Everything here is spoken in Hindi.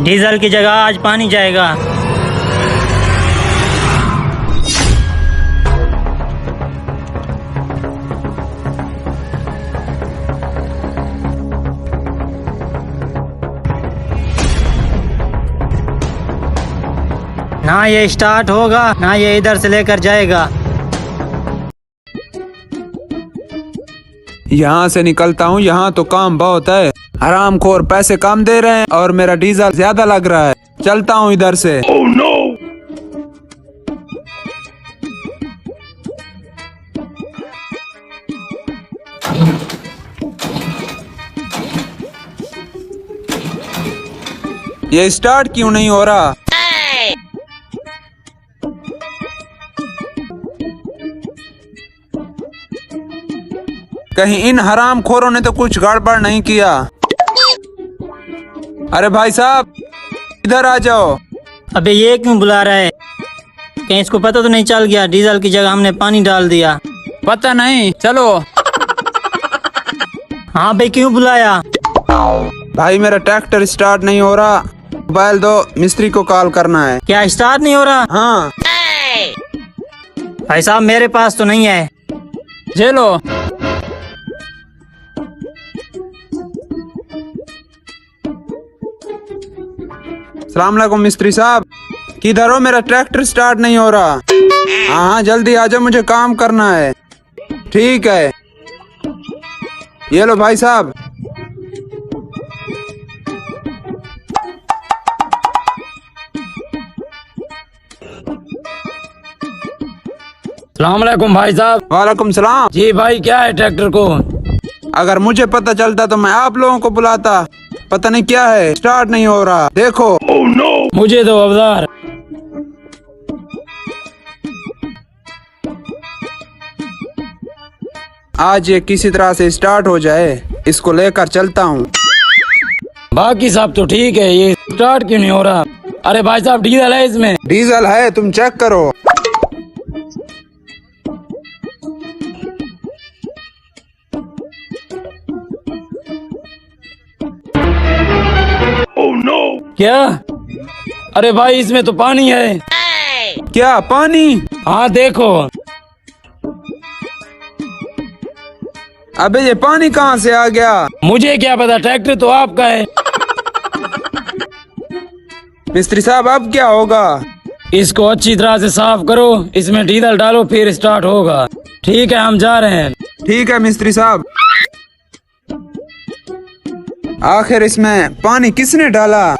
डीजल की जगह आज पानी जाएगा। ना ये स्टार्ट होगा, ना ये इधर से लेकर जाएगा। यहाँ से निकलता हूँ, यहाँ तो काम बहुत है। हरामखोर पैसे कम दे रहे हैं और मेरा डीजल ज्यादा लग रहा है। चलता हूँ इधर से। Oh no! ये स्टार्ट क्यों नहीं हो रहा? कहीं इन हरामखोरों ने तो कुछ गड़बड़ नहीं किया। अरे भाई साहब, इधर आ जाओ। अबे ये क्यों बुला रहा है? कहीं इसको पता तो नहीं चल गया डीजल की जगह हमने पानी डाल दिया? पता नहीं, चलो। हाँ भाई, क्यों बुलाया? भाई मेरा ट्रैक्टर स्टार्ट नहीं हो रहा। मोबाइल दो, मिस्त्री को कॉल करना है। क्या स्टार्ट नहीं हो रहा? हाँ भाई साहब, मेरे पास तो नहीं है। चलो। सलाम अलैकुम मिस्त्री साहब, किधर हो? मेरा ट्रैक्टर स्टार्ट नहीं हो रहा। हाँ जल्दी आ जाओ, मुझे काम करना है। ठीक है, ये लो भाई साहब। सलाम अलैकुम भाई साहब। वालेकुम सलाम। जी भाई, क्या है ट्रैक्टर को? अगर मुझे पता चलता तो मैं आप लोगों को बुलाता। पता नहीं क्या है, स्टार्ट नहीं हो रहा। देखो। Oh no! मुझे दो अवतार। आज ये किसी तरह से स्टार्ट हो जाए, इसको लेकर चलता हूँ। बाकी सब तो ठीक है, ये स्टार्ट क्यों नहीं हो रहा? अरे भाई साहब, डीजल है इसमें। डीजल है, तुम चेक करो। Oh no! क्या? अरे भाई, इसमें तो पानी है। क्या पानी? हाँ देखो। अबे ये पानी कहाँ से आ गया? मुझे क्या पता, ट्रैक्टर तो आपका है। मिस्त्री साहब, अब क्या होगा? इसको अच्छी तरह से साफ करो, इसमें डीजल डालो, फिर स्टार्ट होगा। ठीक है, हम जा रहे हैं। ठीक है मिस्त्री साहब। आखिर इसमें पानी किसने डाला?